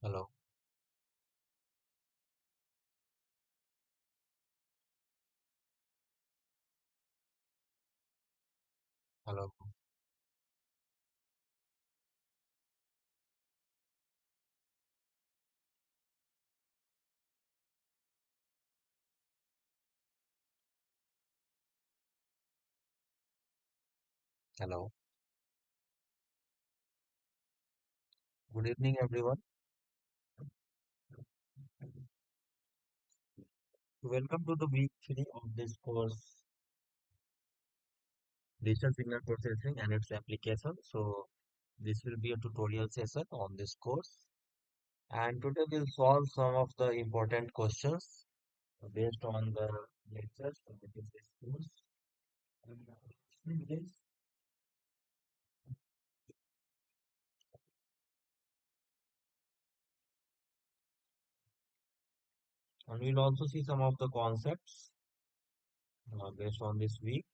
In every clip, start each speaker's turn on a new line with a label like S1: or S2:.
S1: Hello, hello, hello. Good evening, everyone. Welcome to the week 3 of this course, Digital Signal Processing and its application. So, this will be a tutorial session on this course. And today we'll solve some of the important questions based on the lectures of this course. And we'll also see some of the concepts based on this week.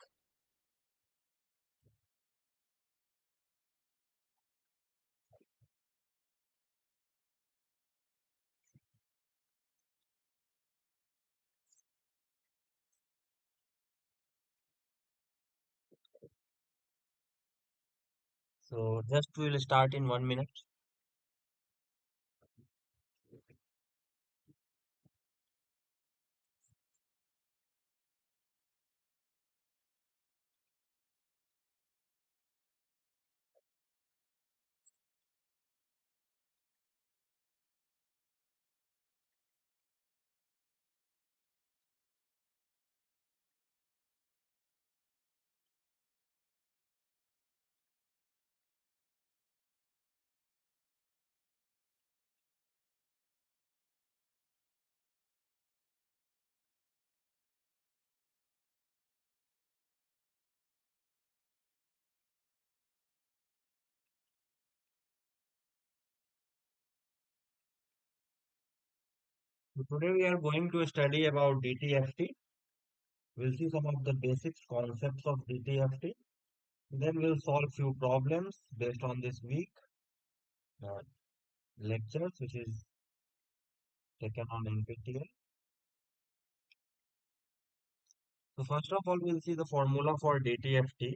S1: So, just we'll start in 1 minute. So today we are going to study about DTFT. We'll see some of the basic concepts of DTFT. Then we'll solve few problems based on this week uh, lectures, which is taken on NPTEL. So first of all, we'll see the formula for DTFT.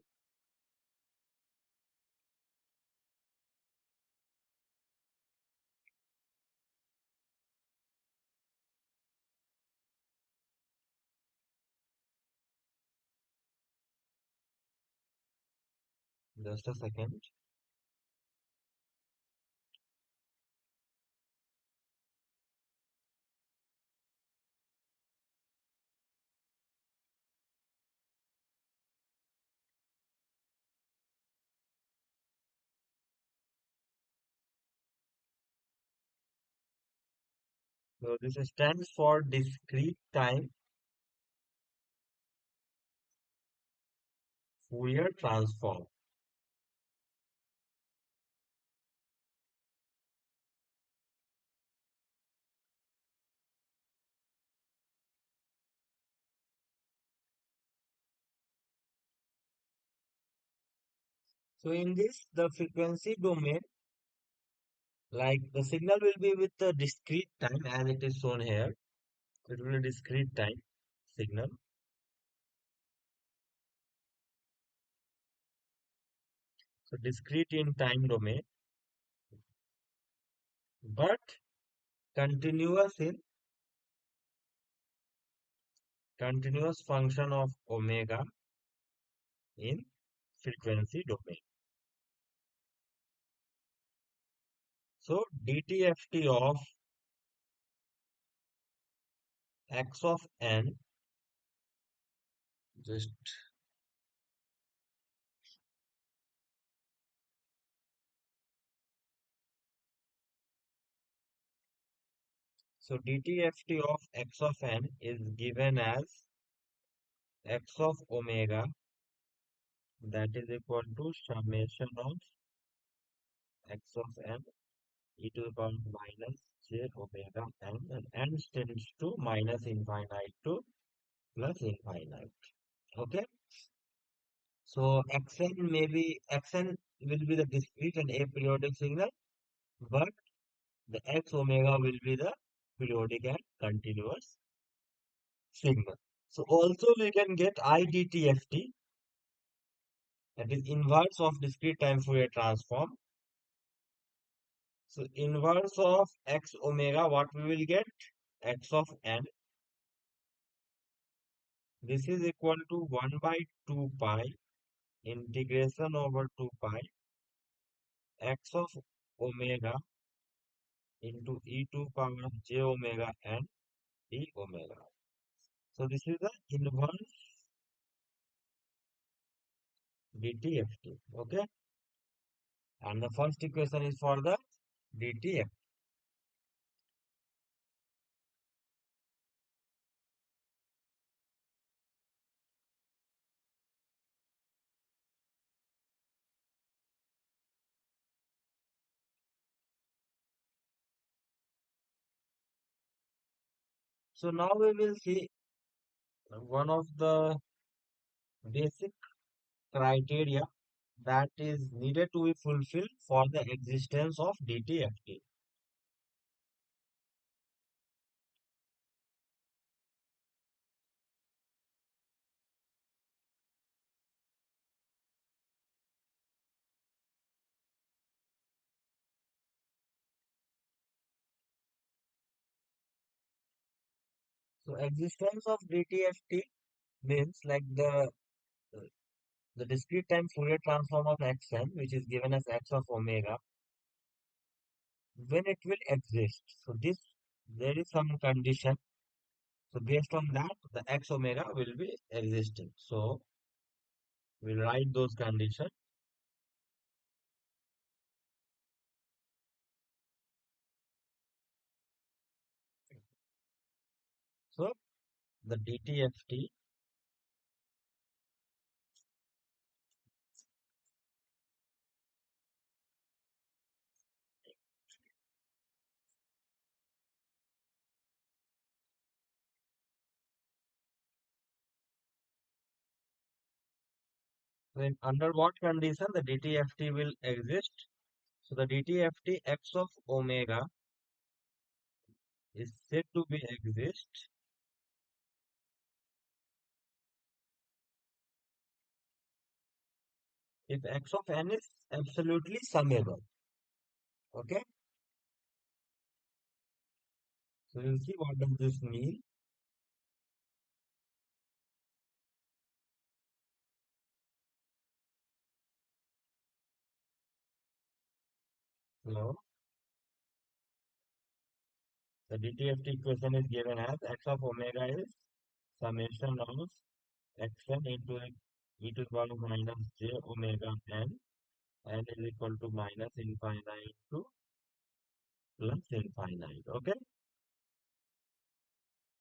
S1: Just a second. So this stands for discrete time Fourier transform. So in this, the frequency domain, like the signal will be with the discrete time as it is shown here. It will be discrete time signal. So discrete in time domain, but continuous in continuous function of omega in frequency domain. So DTFT of x of n, just so DTFT of x of n is given as x of omega, that is equal to summation of x of n e to the power minus j omega n, and n tends to minus infinite to plus infinite. Okay. So Xn will be the discrete and aperiodic signal, but The x omega will be the periodic and continuous signal. So also we can get IDTFT, that is inverse of discrete time Fourier transform. So inverse of x omega, what we will get? X of n. This is equal to 1 by 2 pi integration over 2 pi x of omega into e to power j omega n d omega. So this is the inverse DTFT. Okay. And the first equation is for the DTFT. So now we will see one of the basic criteria that is needed to be fulfilled for the existence of DTFT. So existence of DTFT means like the discrete time Fourier transform of xn, which is given as x of omega, when it will exist. So this, there is some condition. So based on that, the x omega will be existing. So we'll write those conditions. So the DTFT, when under what condition the DTFT will exist? So the DTFT x of omega is said to be exist if x of n is absolutely summable. Okay, so you'll see what does this mean. So the DTFT equation is given as x of omega is summation of xn into e to the power of minus j omega n is equal to minus infinite to plus infinite. Okay,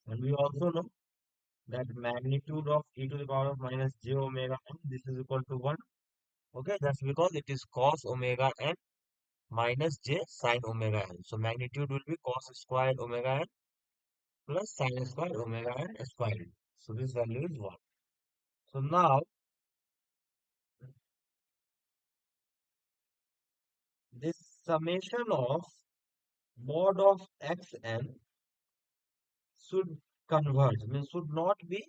S1: and we also know that magnitude of e to the power of minus j omega n, this is equal to 1. Okay, that's because it is cos omega n minus j sin omega n. So magnitude will be cos squared omega n plus sin squared omega n squared. So this value is 1. So now this summation of mod of xn should converge, means should not be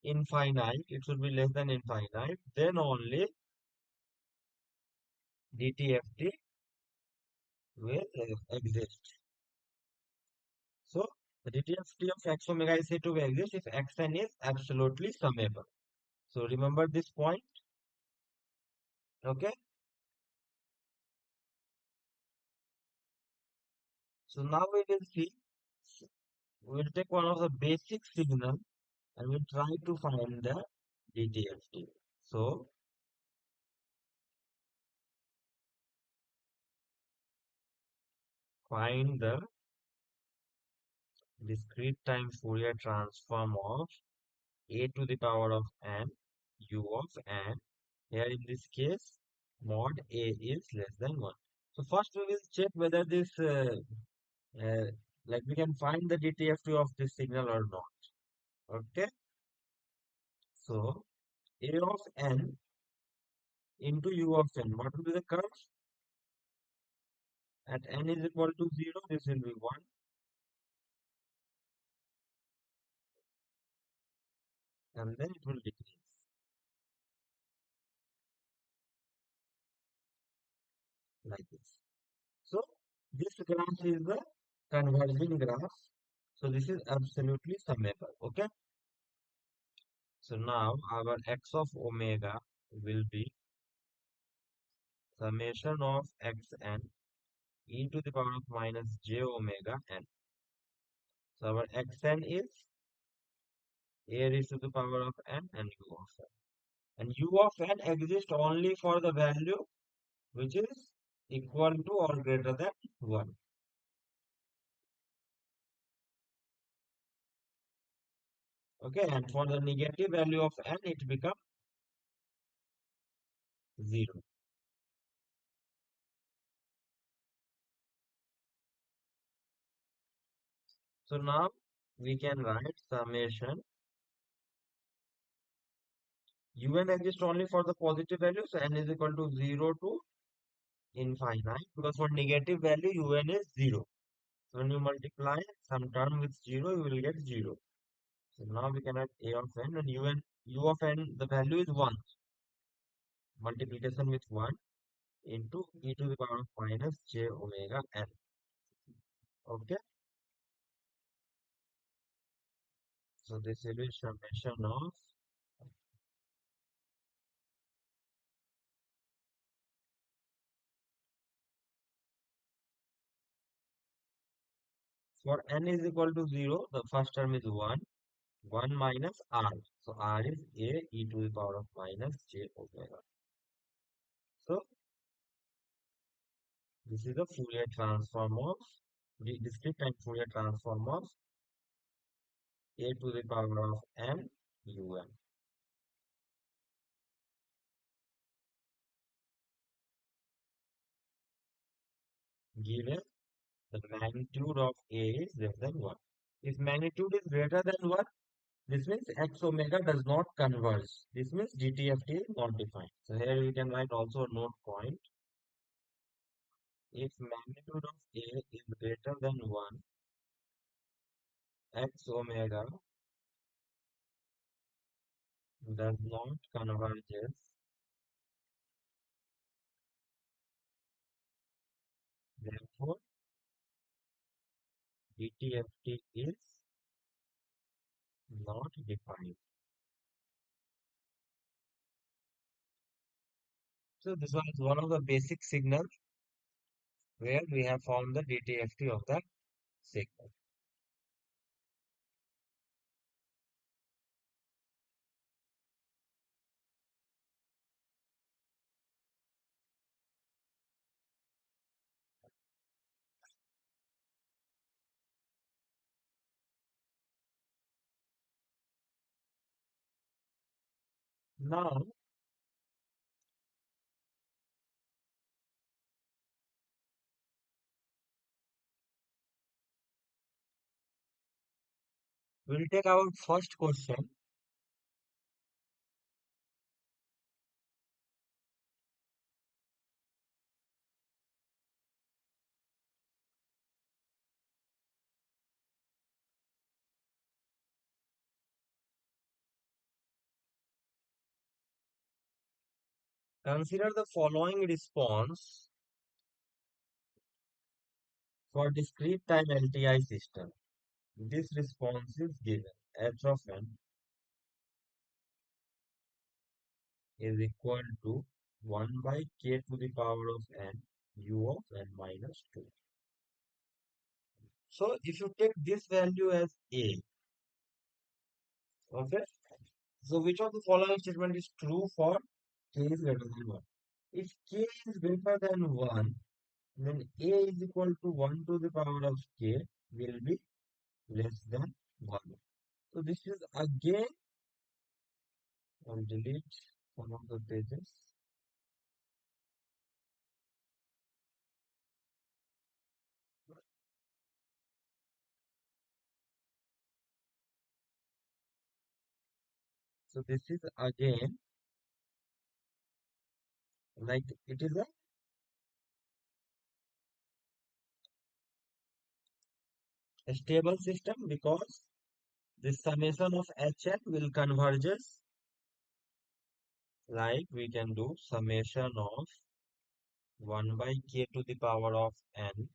S1: infinite, it should be less than infinite, then only DTFT will exist. So the DTFT of x omega is said to exist if xn is absolutely summable. So remember this point. Okay. So now we will see, we'll take one of the basic signal and we'll try to find the DTFT. So find the discrete time Fourier transform of a to the power of n u of n. Here in this case, mod a is less than 1. So first we will check whether this uh, like we can find the DTFT of this signal or not. Okay. So a of n into u of n. What will be the curve? At n is equal to 0, this will be 1, and then it will decrease like this. So this graph is the converging graph. So this is absolutely summable. Okay. So now our x of omega will be summation of xn e to the power of minus j omega n. So our xn is a raised to the power of n and u of n. And u of n exists only for the value which is equal to or greater than 1. Okay, and for the negative value of n, it becomes 0. So now we can write summation un exists only for the positive value, so n is equal to 0 to infinite, because for negative value un is 0. So when you multiply some term with 0, you will get 0. So now we can write a of n, and u of n, the value is 1. Multiplication with 1 into e to the power of minus j omega n. Okay, so this will be summation of for n is equal to 0, the first term is 1, 1 minus r. So r is a e to the power of minus j omega. So this is the Fourier transform of the discrete and Fourier transform of a to the power of n un. Given the magnitude of a is less than 1. If magnitude is greater than 1, this means x omega does not converge. This means DTFT is not defined. So here we can write also a note point. If magnitude of A is greater than 1, x omega does not converges. Therefore, DTFT is not defined. So this one is one of the basic signals where we have found the DTFT of the signal. Now, we'll take our first question. Consider the following response for discrete time LTI system. This response is given. H of n is equal to 1 by k to the power of n u of n minus 2. So if you take this value as a, okay, so which of the following statement is true for k is greater than 1? If k is greater than 1, then a is equal to 1 to the power of k will be less than 1. So this is again, I'll delete some of the pages. So this is again like it is a A stable system because the summation of Hn will converges, like we can do summation of 1 by k to the power of n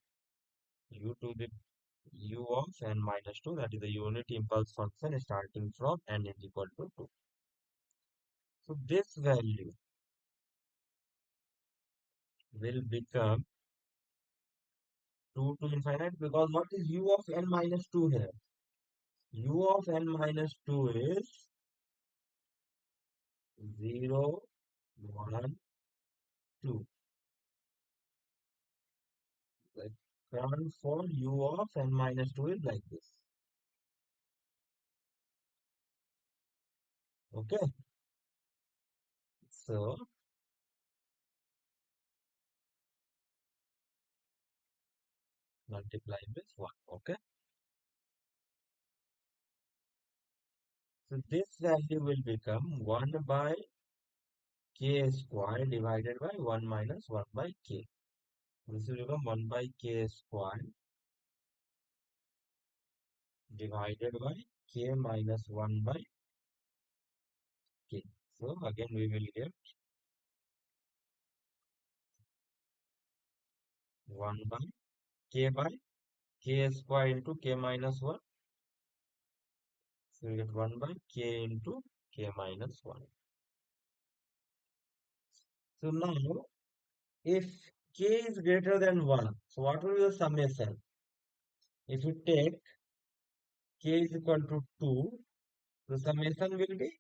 S1: u to the u of n minus 2, that is the unit impulse function starting from n is equal to 2. So this value will become 2 to infinite, because what is u of n minus 2 here? U of n minus 2 is 0, 1, 2. The current for u of n minus 2 is like this. Okay, so multiply with 1. Okay, so this value will become 1 by k square divided by 1 minus 1 by k. This will become 1 by k square divided by k minus 1 by k. So again we will get 1 by k square into k minus 1. So we get 1 by k into k minus 1. So now, if k is greater than 1, so what will be the summation? If you take k is equal to 2, the summation will be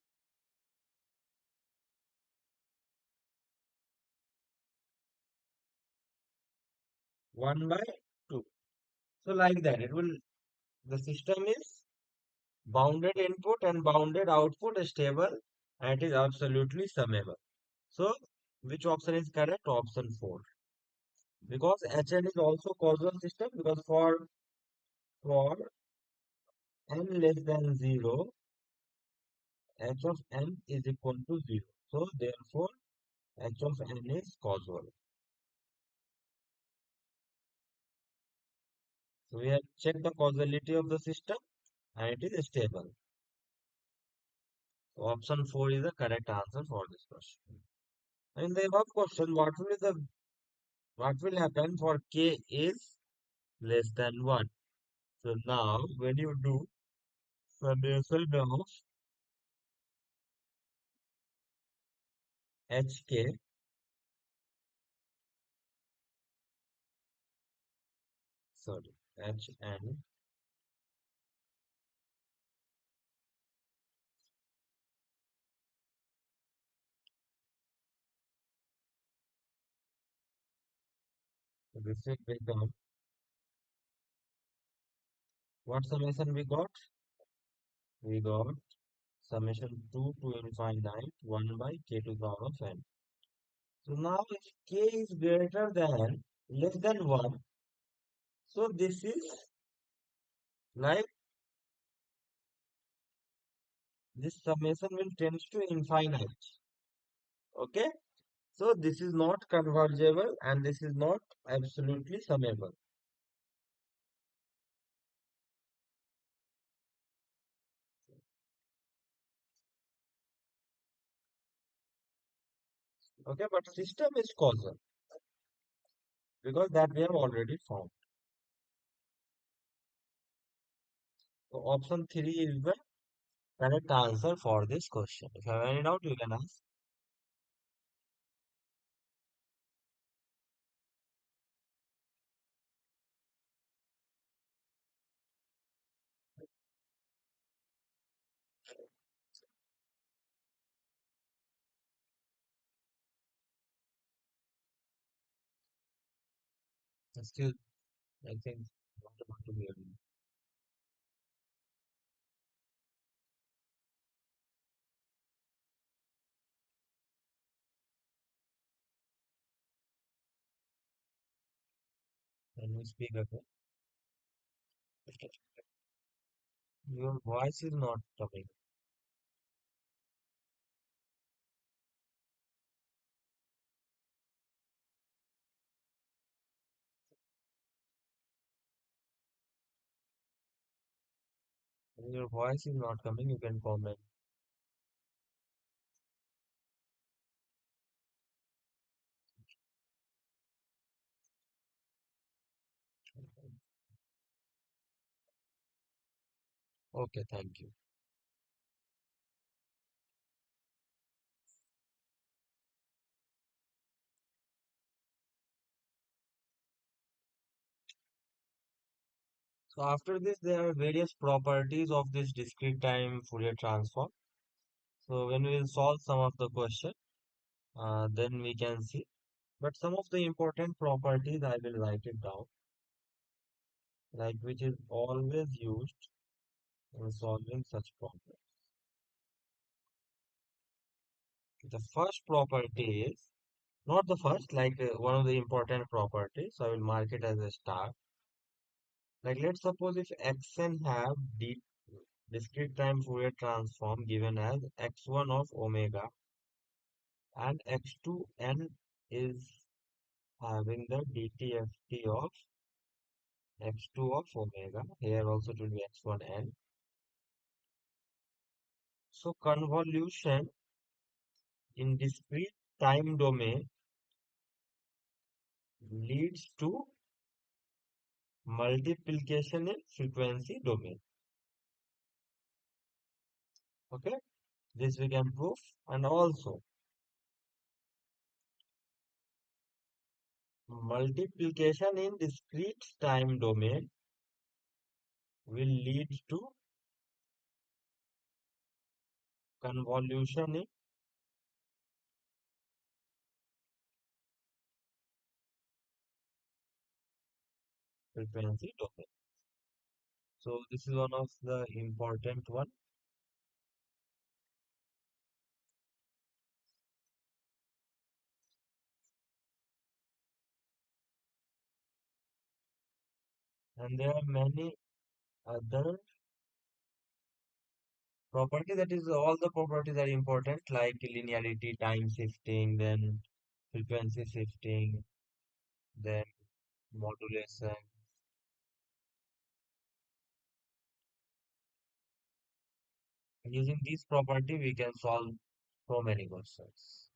S1: 1 by 2. So like that, the system is bounded input and bounded output is stable, and it is absolutely summable. So which option is correct? Option 4. Because Hn is also causal system, because for n less than 0, h of n is equal to 0. So therefore h of n is causal. So we have checked the causality of the system and it is stable. So option 4 is the correct answer for this question. In the above question, what will happen for k is less than 1? So now when you do summation of hk, sorry, hn, this will become, what summation we got? We got summation 2 to infinite 1 by k to the power of n. So now if k is greater than less than 1, so this is like this summation will tend to infinite. Okay, so this is not convergible and this is not absolutely summable. Okay, but system is causal because that we have already found. So option 3 is the correct answer for this question. If you have any doubt, you can ask. Still, I think not able to hear you. Can you speak again? Your voice is not coming. Your voice is not coming. You can comment. Okay, thank you. So after this, there are various properties of this discrete time Fourier transform. So when we will solve some of the question, then we can see. But some of the important properties I will write it down, like which is always used in solving such problems. The first property is not the first, like one of the important properties. So I will mark it as a star. Like let's suppose if xn have the discrete time Fourier transform given as x1 of omega and x2n is having the dtft of x2 of omega. Here also it will be x1n. So convolution in discrete time domain leads to multiplication in frequency domain. Okay, this we can prove. And also multiplication in discrete time domain will lead to convolution in frequency domain. So this is one of the important one. And there are many other properties. That is all the properties are important, like linearity, time shifting, then frequency shifting, then modulation. Using this property, we can solve so many questions.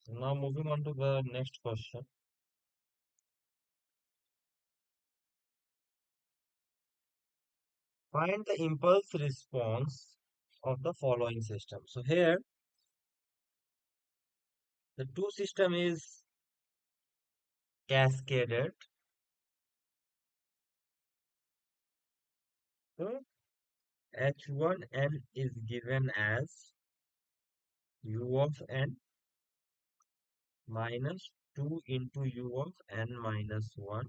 S1: So now moving on to the next question. Find the impulse response of the following system. So here, the two system is cascaded. So H1n is given as U of n minus 2 into U of n minus 1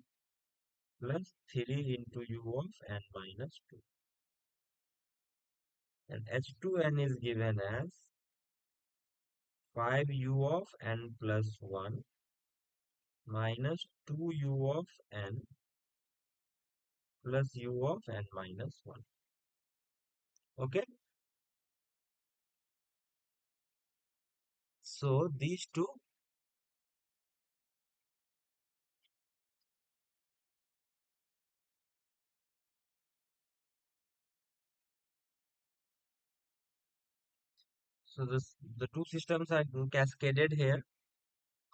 S1: plus 3 into U of n minus 2. And H2n is given as 5 U of n plus 1 minus 2 U of n plus U of n minus 1. Okay, so these two, so this the two systems are cascaded here.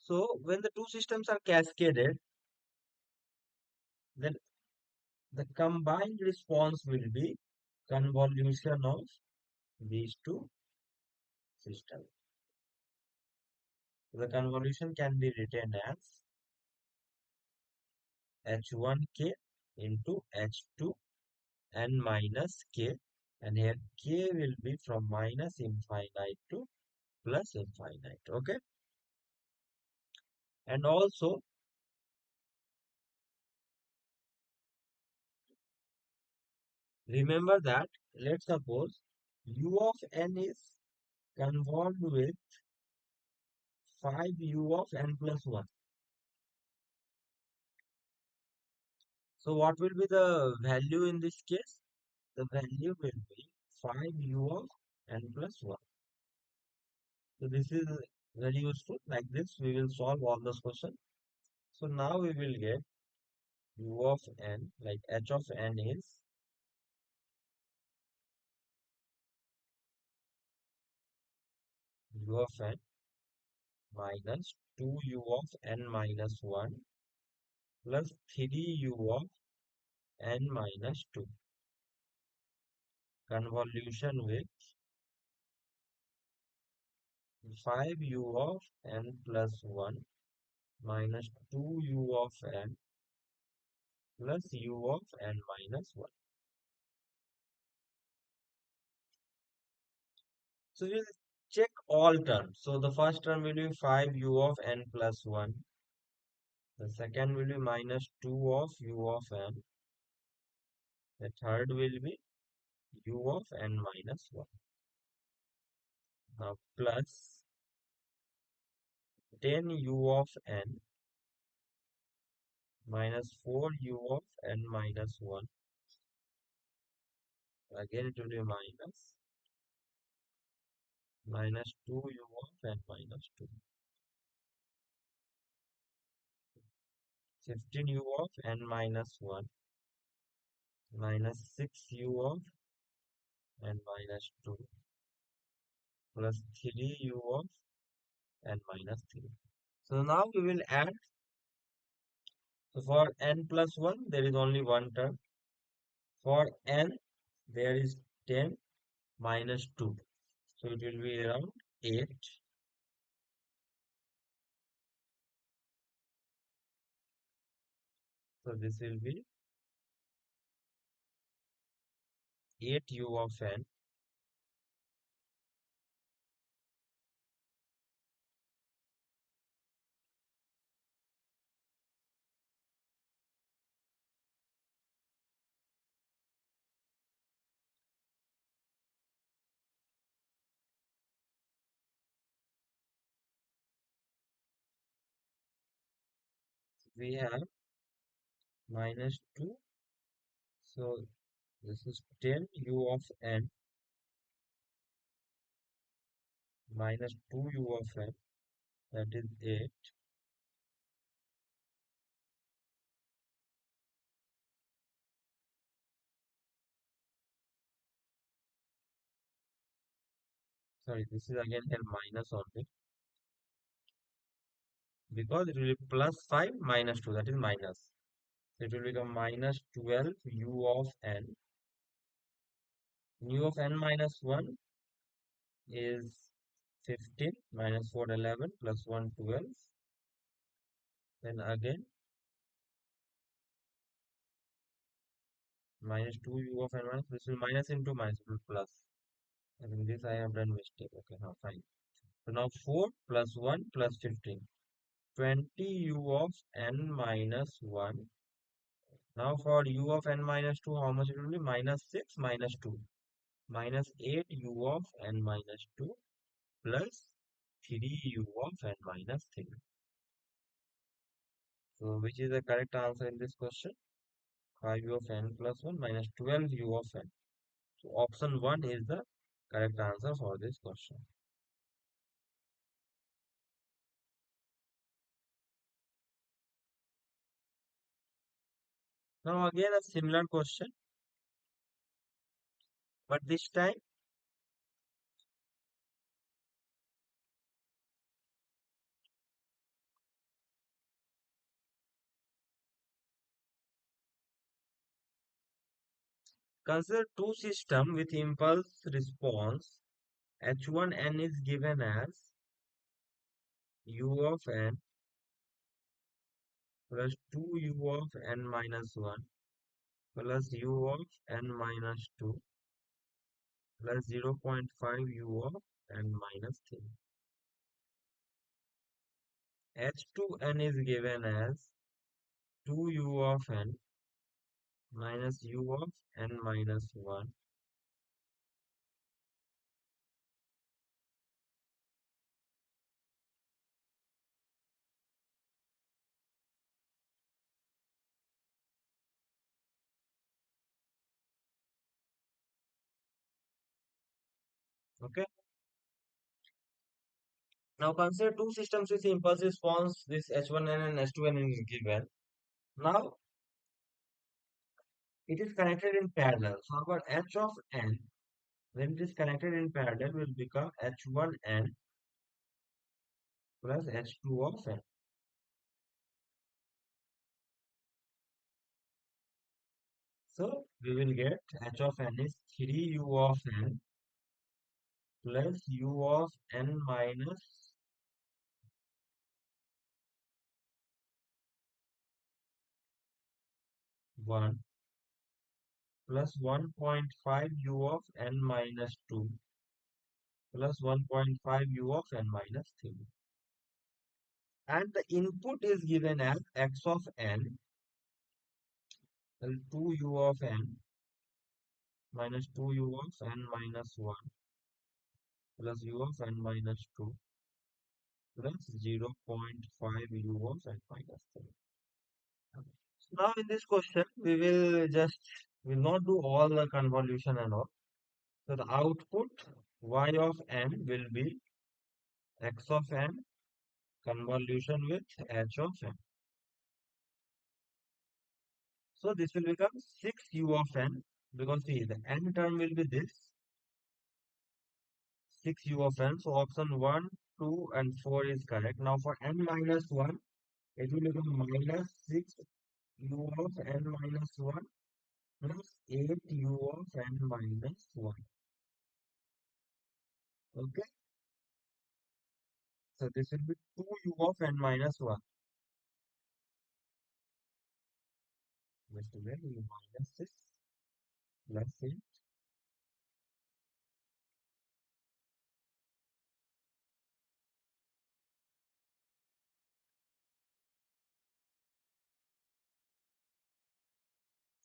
S1: So when the two systems are cascaded, then the combined response will be convolution of these two systems. The convolution can be written as h1k into h2n minus k, and here k will be from minus infinite to plus infinite. Okay, and also remember that let's suppose u of n is convolved with 5 u of n plus 1. So what will be the value in this case? The value will be 5 u of n plus 1. So this is very useful. Like this, we will solve all those questions. So now we will get u of n, like h of n is u of n minus 2u of n minus 1 plus 3u of n minus 2. Convolution with 5u of n plus 1 minus 2u of n plus u of n minus 1. So we'll check all terms. So the first term will be 5u of n plus 1. The second will be minus 2 of u of n. The third will be u of n minus 1. Now plus 10u of n minus 4u of n minus 1. Again it will be minus 2u of n minus 2. 15u of n minus 1 minus 6u of n minus 2 plus 3u of n minus 3. So now we will add. So for n plus 1, there is only one term. For n, there is 10 minus 2. So it will be around 8. So this will be 8u of n. We have minus 2. So this is 10u of n minus 2u of n. That is 8. Sorry, this is again here minus only. Because it will be plus 5 minus 2. That is minus. So it will become minus 12 u of n. U of n minus 1 is 15 minus 4 11 plus 1 12. Then again minus 2 u of n minus, this will minus into minus will plus. I think this I have done mistake. Okay, now fine. So now 4 plus 1 plus 15. 20 u of n minus 1. Now for u of n minus 2, how much it will be? Minus 6 minus 2. Minus 8 u of n minus 2 plus 3 u of n minus 3. So which is the correct answer in this question? 5u of n plus 1 minus 12u of n. So option 1 is the correct answer for this question. Now again a similar question, but this time consider two systems with impulse response. H1n is given as u of n plus 2u of n minus 1 plus u of n minus 2 plus 0.5 u of n minus 3. H2n is given as 2u of n minus u of n minus 1 okay. Now consider two systems with impulse response. This H1n and H2n is given. Now it is connected in parallel. So our h of n, when it is connected in parallel, will become h1n plus h2 of n. So we will get h of n is 3u of n plus u of n minus 1 plus 1.5 u of n minus 2 plus 1.5 u of n minus 3. And the input is given as x of n, well, 2u of n minus 2u of n minus 1 plus u of n minus 2 plus 0.5 u of n minus 3. So now in this question, will not do all the convolution and all. So the output y of n will be x of n convolution with h of n. So this will become 6u of n, because see the n term will be this 6u of n. So option 1, 2 and 4 is correct. Now for n minus 1, it will become minus 6u of n minus 1 plus 8u of n minus 1. Okay. So this will be 2u of n minus 1. Just again, u minus 6 plus 8.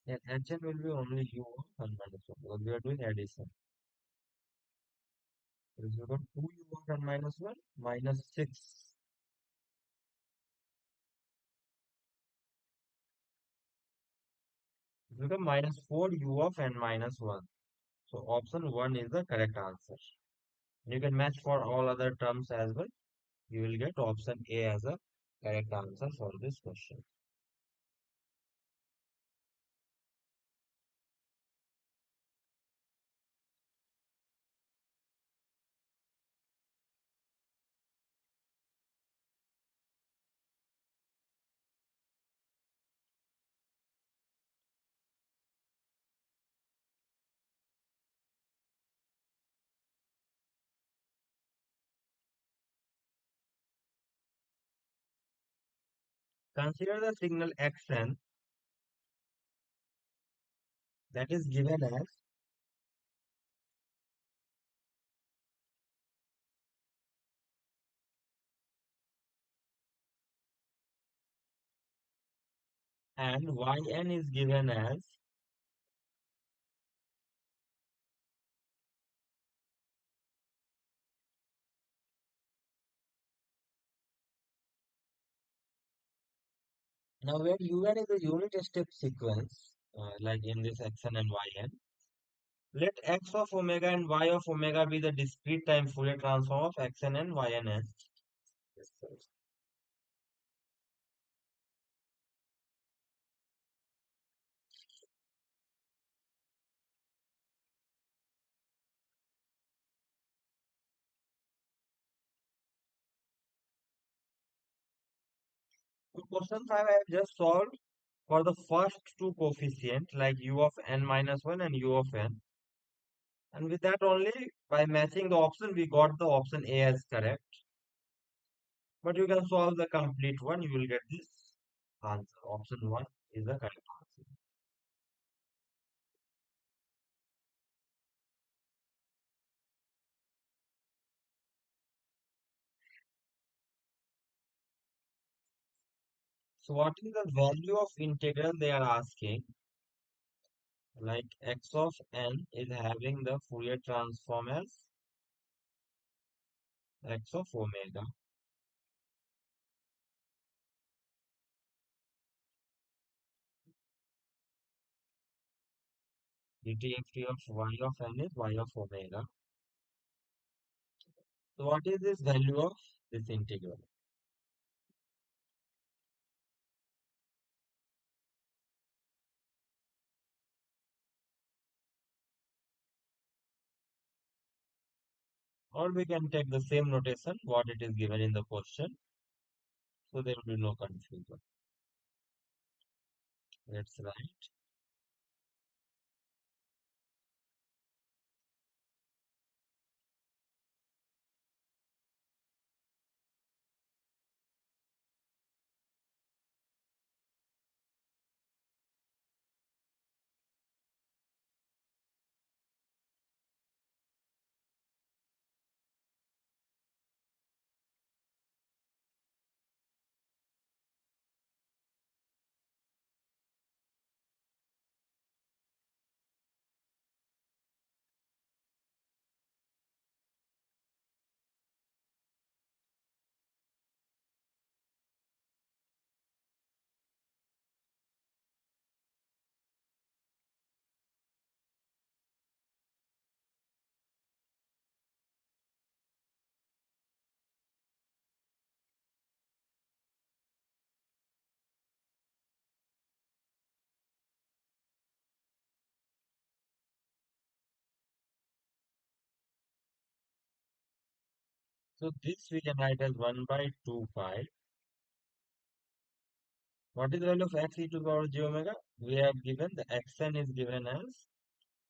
S1: And hn will be only u of n minus 1, because we are doing addition. So this will become 2u of n minus 1 minus 6. It will become minus 4u of n minus 1. So option 1 is the correct answer. You can match for all other terms as well. You will get option A as a correct answer for this question. Consider the signal xn that is given as and yn is given as. Now where un is a unit step sequence, like in this xn and yn, let x of omega and y of omega be the discrete time Fourier transform of xn and yn. So question 5 I have just solved for the first two coefficient like u of n minus 1 and u of n. And with that only, by matching the option, we got the option A as correct. But you can solve the complete one, you will get this answer. Option 1 is the correct answer. So what is the value of integral they are asking? Like x of n is having the Fourier transform as x of omega. DTFT of y of n is y of omega. So what is this value of this integral? Or we can take the same notation what it is given in the question, so there will be no confusion. Let's write. So this we can write as 1 by 2 pi. What is the value of x e to the power j omega? We have given the xn is given as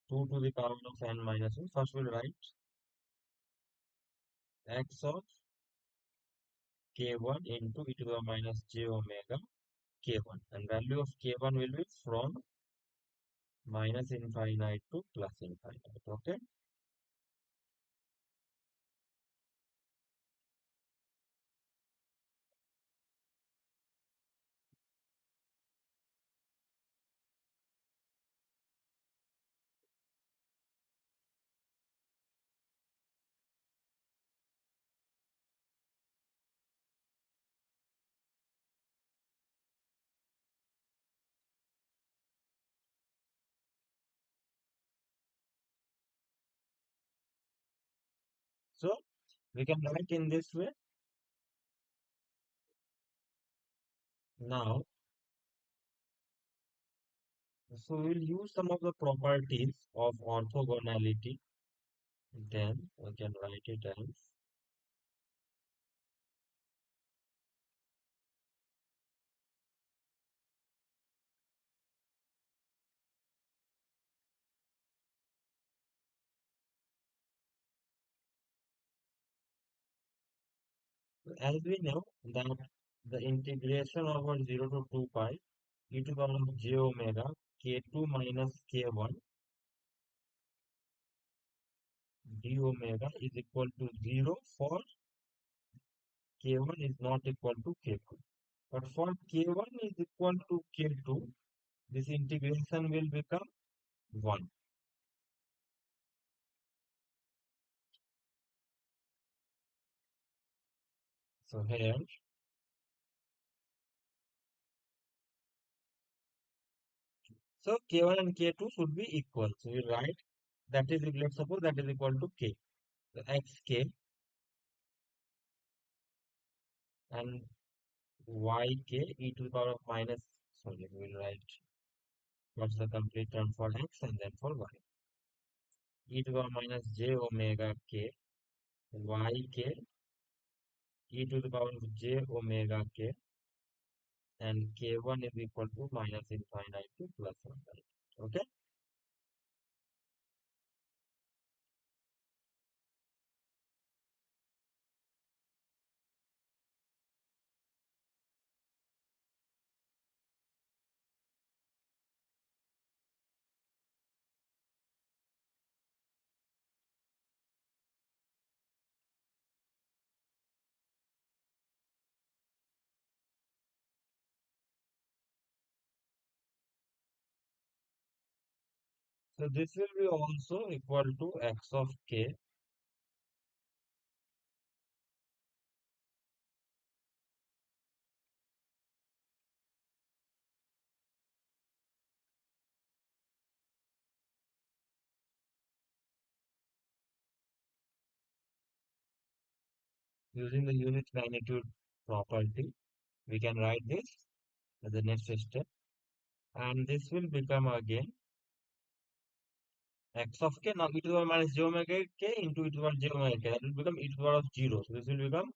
S1: 2 to the power of n minus 1. First we'll write x of k1 into e to the minus j omega k1. And value of k1 will be from minus infinite to plus infinite. Okay. So we can write in this way. Now, so we'll use some of the properties of orthogonality. Then we can write it as we know that the integration over 0 to 2 pi e to the power of j omega k2 minus k1 d omega is equal to 0 for k1 is not equal to k2. But for k1 is equal to k2, this integration will become 1. So here, so k1 and k2 should be equal. So we write that is, let's suppose that is equal to k. So xk and yk e to the power of minus, sorry, we will write what's the complete term for x and then for y. E to the power minus j omega k, yk e to the power of j omega k, and k1 is equal to minus infinite to plus infinite. Okay. So this will be also equal to x of k using the unit magnitude property. We can write this as the next step, and this will become again x of k, now e to the power minus j omega k into e to the power j omega k, that will become e to the power of 0. So this will become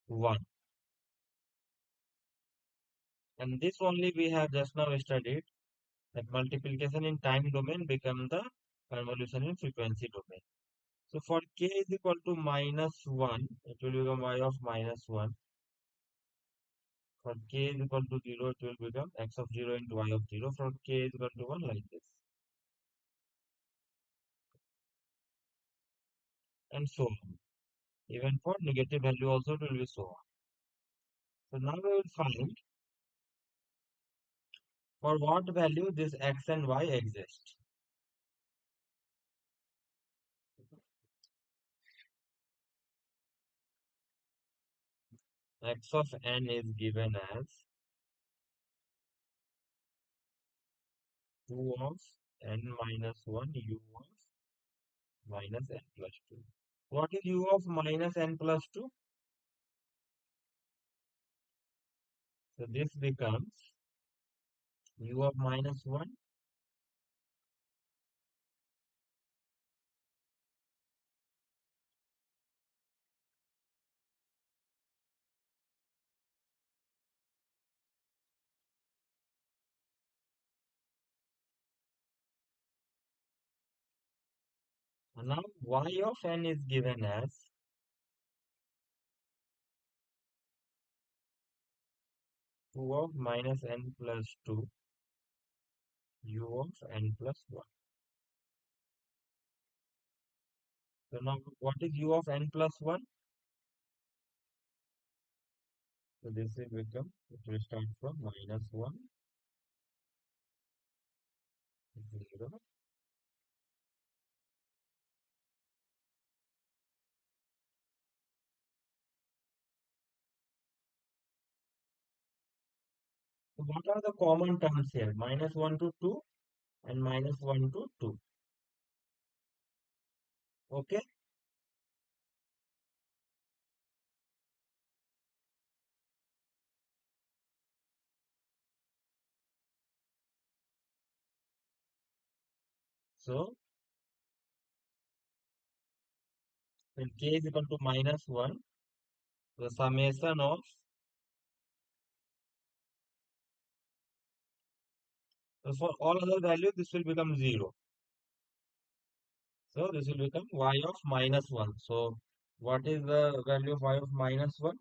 S1: 1. And this only we have just now studied, that multiplication in time domain become the convolution in frequency domain. So for k is equal to minus 1, it will become y of minus 1. For k is equal to 0, it will become x of 0 into y of 0. For k is equal to 1, like this. And so on. Even for negative value also it will be so on. So now we will find for what value this x and y exist. X of n is given as 2 of n minus 1 u of minus n plus 2. What is u of minus n plus 2? So this becomes u of minus 1 . And now y of n is given as 2 of minus n plus 2 u of n plus 1. So now what is u of n plus 1? So this will become, it will start from minus 1, 0. So what are the common terms here? Minus 1 to 2 and minus 1 to 2. Okay. So when k is equal to minus 1, the summation of, so for all other values, this will become 0. So this will become y of minus 1. So what is the value of y of minus 1?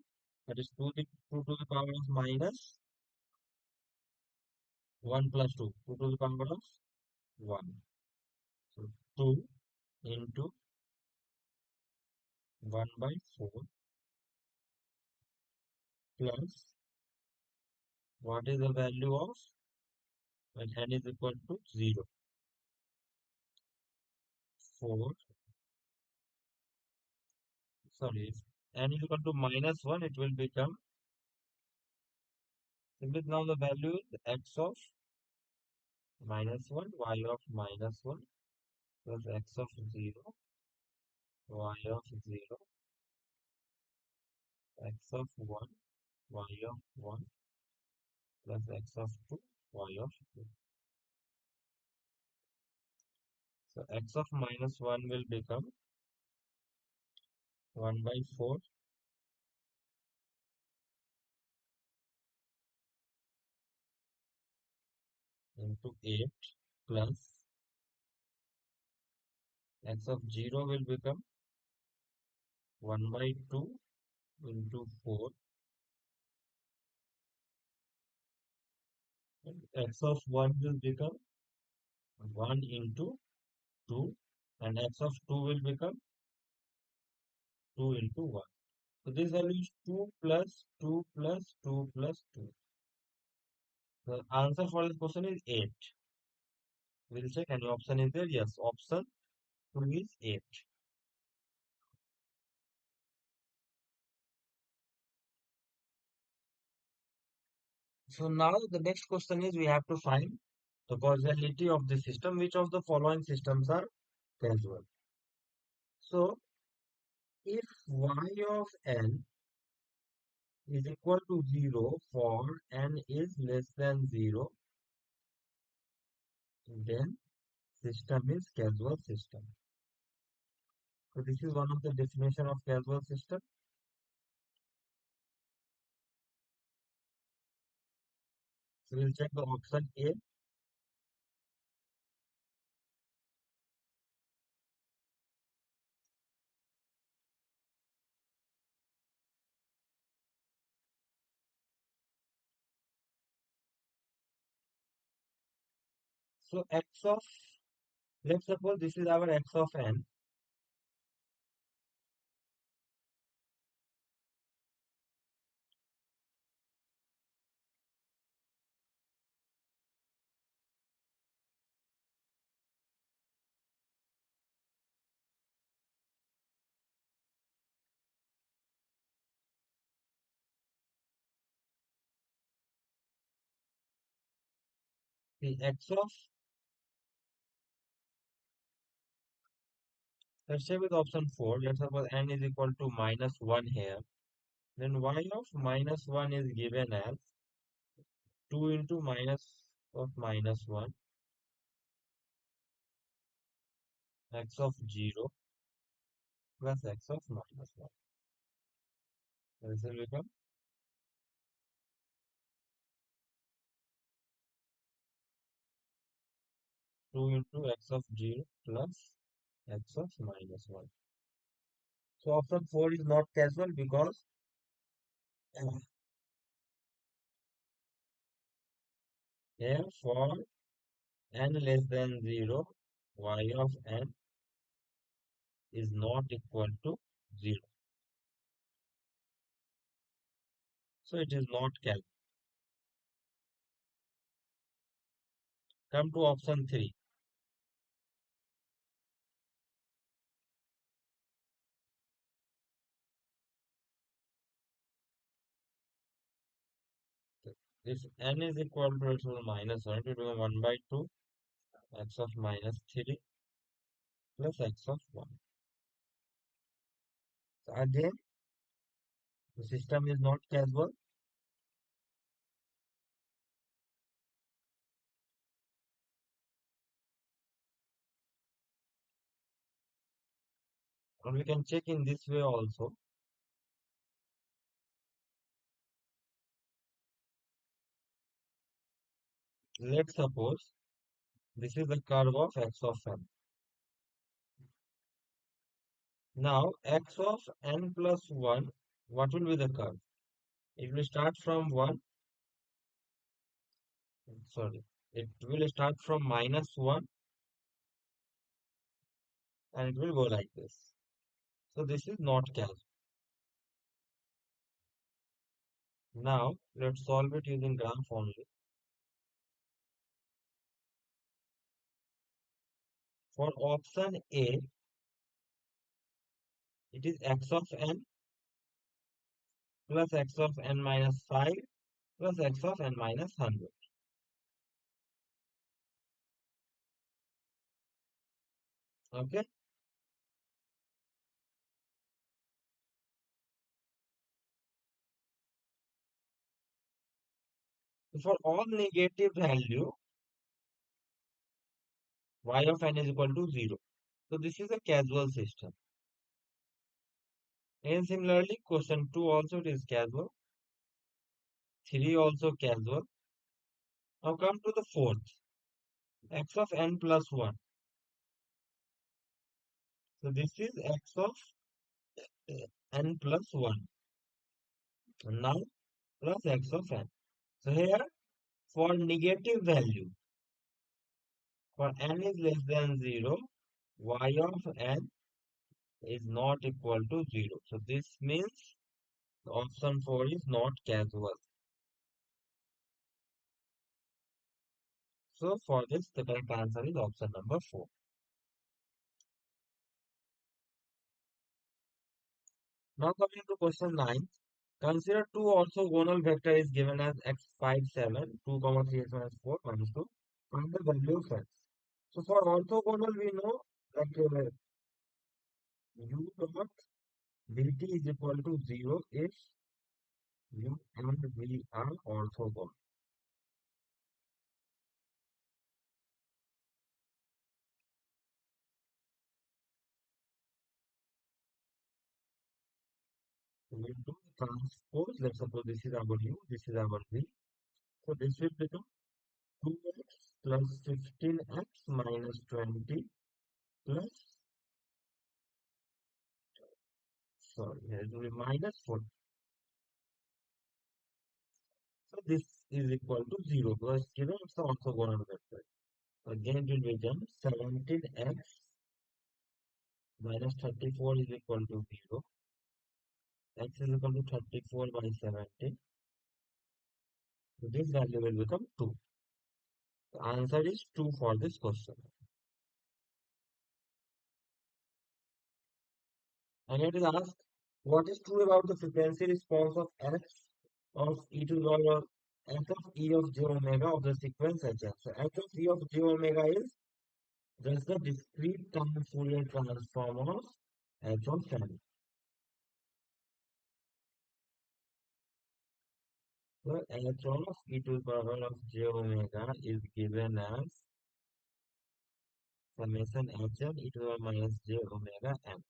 S1: That is 2 to the power of minus 1 plus 2. 2 to the power of 1. So 2 into 1 by 4 plus what is the value of when n is equal to 0? 4, sorry, if n is equal to minus 1, it will become, simply now the value is x of minus 1, y of minus 1 plus x of 0, y of 0, x of 1, y of 1 plus x of 2, y of 2. So x of minus 1 will become 1 by 4 into 8 plus x of 0 will become 1 by 2 into 4 and x of 1 will become 1 into 2 and x of 2 will become 2 into 1. So this value is 2 plus 2 plus 2 plus 2. The answer for this question is 8. We'll check any option is there. Yes, option 2 is 8. So now the next question is we have to find the causality of the system. Which of the following systems are causal? So if y of n is equal to 0 for n is less than 0, then system is causal system. So this is one of the definition of causal system. So we'll check the option A. So x of, let's suppose this is our x of n. The x of, let's say with option 4, let's suppose n is equal to minus 1 here. Then y of minus 1 is given as 2 into minus of minus 1, x of 0 plus x of minus 1. This will become 2 into x of 0 plus x of minus 1. So option 4 is not casual because uh, here for n less than 0, y of n is not equal to 0. So it is not casual. Come to option 3. If n is equal to minus 1, it will become 1 by 2 x of minus 3 plus x of 1. So again, the system is not casual. And we can check in this way also. Let's suppose this is the curve of x of n. Now, x of n plus 1, what will be the curve? It will start from 1, sorry, it will start from minus 1 and it will go like this. So this is not casual. Now, let's solve it using graph only. For option A, it is x of n plus x of n minus 5 plus x of n minus 100. Okay. So for all negative value, y of n is equal to 0. So this is a casual system. And similarly, question 2 also it is casual. 3 also casual. Now come to the fourth, x of n plus 1. So this is x of n plus 1. Now plus x of n. So here for negative value, for n is less than 0, y of n is not equal to 0. So this means option 4 is not casual. So for this, the correct answer is option number 4. Now coming to question 9. Consider two orthogonal vector is given as x 5 7 2 comma 3 x minus 4 minus 2. Find the value of x. So for orthogonal, we know that u dot dt is equal to 0 if u and v are orthogonal. we do transpose. Let's suppose this is our u, this is our v. So this will become 2x plus 15x minus 20 plus, sorry, it will be minus 40. So this is equal to 0 because given it's also going on that side. Again, it will become 17x minus 34 is equal to 0. X is equal to 34 by 17. So this value will become 2. The answer is 2 for this question. And it is asked, what is true about the frequency response of x of e to the power of h of e of j omega of the sequence hn? So h of e of j omega is just the discrete time Fourier transform of h of n. So h of e to the power of j omega is given as summation hn e to the power minus j omega n.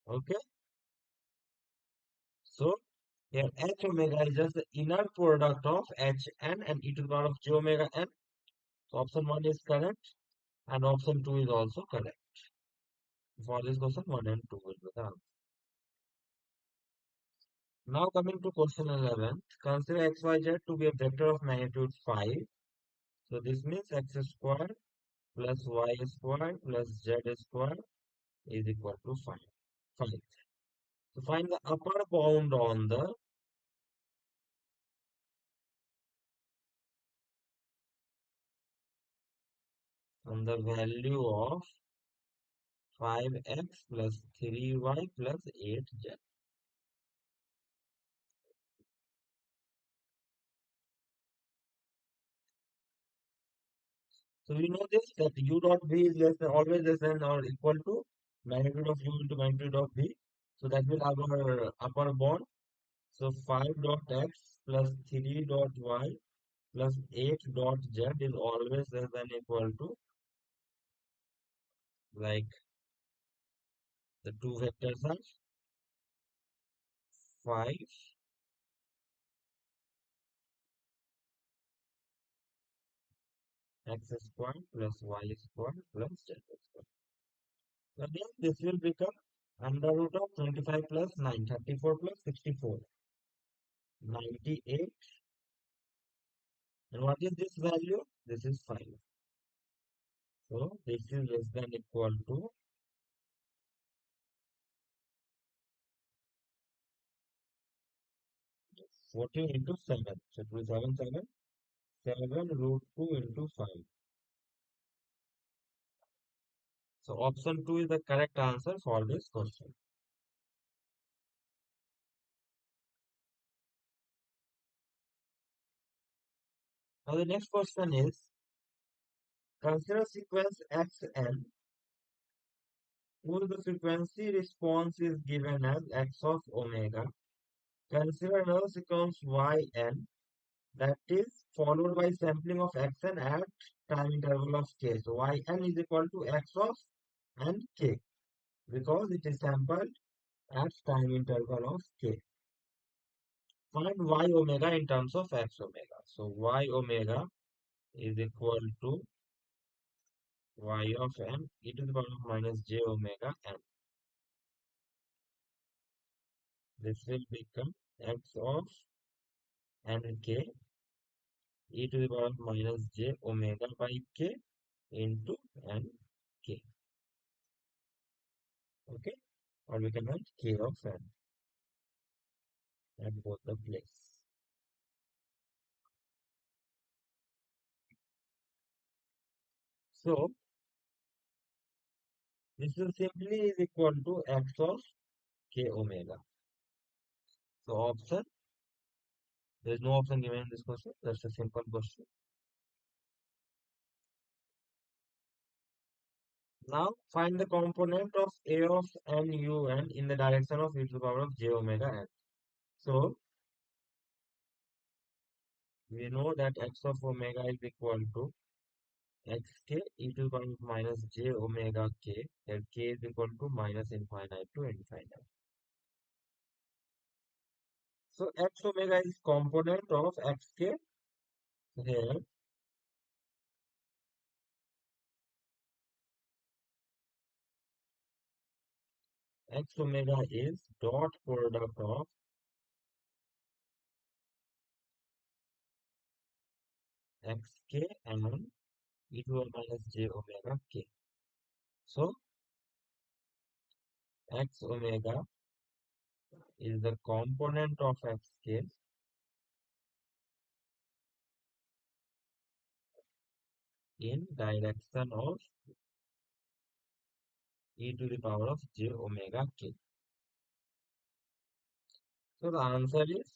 S1: Okay, so here h omega is just the inner product of hn and e to the power of j omega n. So option 1 is correct and option 2 is also correct. For this question 1 and 2 will be the answer. Now coming to question 11, consider xyz to be a vector of magnitude 5. So this means x squared plus y squared plus z squared is equal to 5. 5. So find the upper bound on the value of 5x plus 3y plus 8z. So we know this that u dot v is less than, always less than or equal to magnitude of u into magnitude of v. So that will have our upper bound. So 5 dot x plus 3 dot y plus 8 dot z is always less than equal to, like, the two vectors are 5 x squared plus y squared plus z squared. So again this will become under root of 25 plus 9, 34 plus 64, 98. And what is this value? This is 5. So this is less than equal to 14 into 7. So it will be 7, 7, 7 root 2 into 5. So option 2 is the correct answer for this question. Now the next question is, consider sequence xn whose the frequency response is given as x of omega. Consider another sequence yn that is followed by sampling of xn at time interval of k. So yn is equal to x of and k because it is sampled at time interval of k. Find y omega in terms of x omega. So y omega is equal to y of n e to the power of minus j omega n. This will become x of n k e to the power of minus j omega by k into n k. Okay, or we can write k of n at both the place. So this will simply is equal to x of k omega. So option, there is no option given in this question. That's a simple question. Now find the component of a of n u n in the direction of e to the power of j omega n. So we know that x of omega is equal to xk e to the power of minus j omega k, where k is equal to minus infinite to infinite. So x omega is component of xk here. X omega is dot product of xk and e to the minus j omega k. So x omega is the component of xk in direction of e to the power of j omega k. So the answer is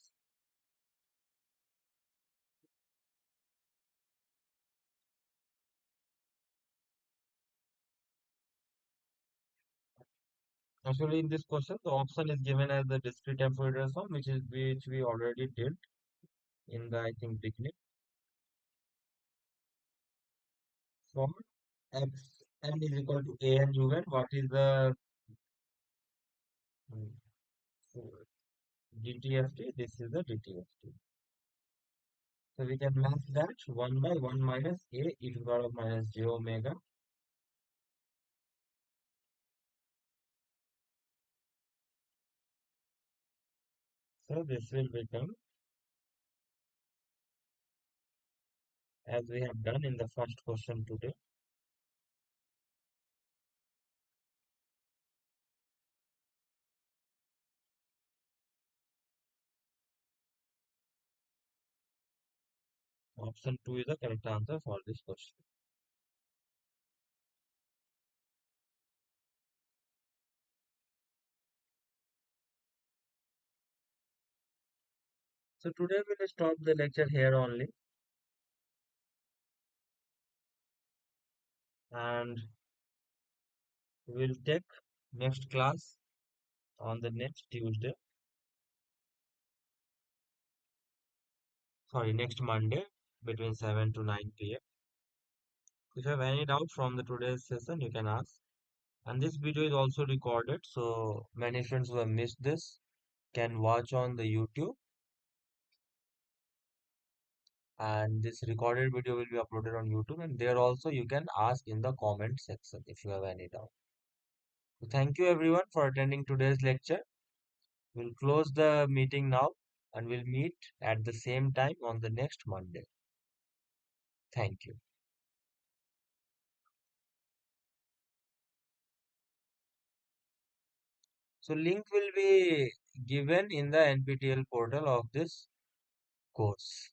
S1: actually in this question the option is given as the discrete f Fourier sum, which we already did in the I think beginning. For x n is equal to a n u n, what is the mm, DTFT? This is the DTFT. So we can match that 1 by 1 minus a e to the power of minus j omega. So this will become as we have done in the first question today. Option 2 is the correct answer for this question. So today we'll stop the lecture here only, and we'll take next class on the next Tuesday. Sorry, next Monday between 7 to 9 p.m. If you have any doubt from the today's session, you can ask. And this video is also recorded, so many friends who have missed this can watch on the YouTube, and this recorded video will be uploaded on YouTube, and there also you can ask in the comment section if you have any doubt. So thank you everyone for attending today's lecture. We'll close the meeting now and we'll meet at the same time on the next Monday. Thank you. So link will be given in the NPTEL portal of this course.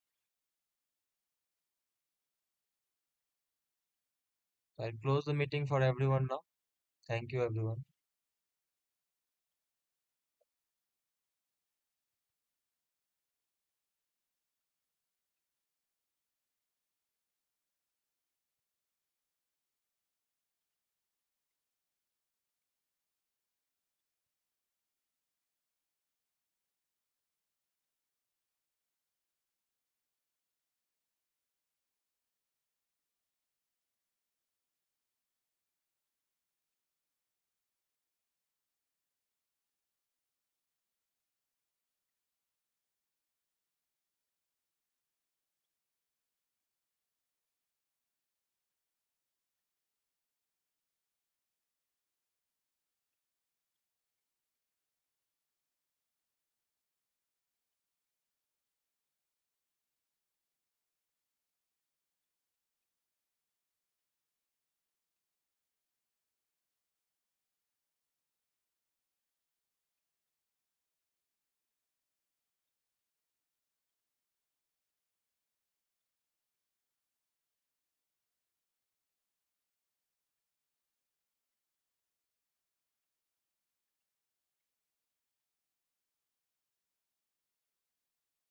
S1: So I'll close the meeting for everyone now. Thank you everyone.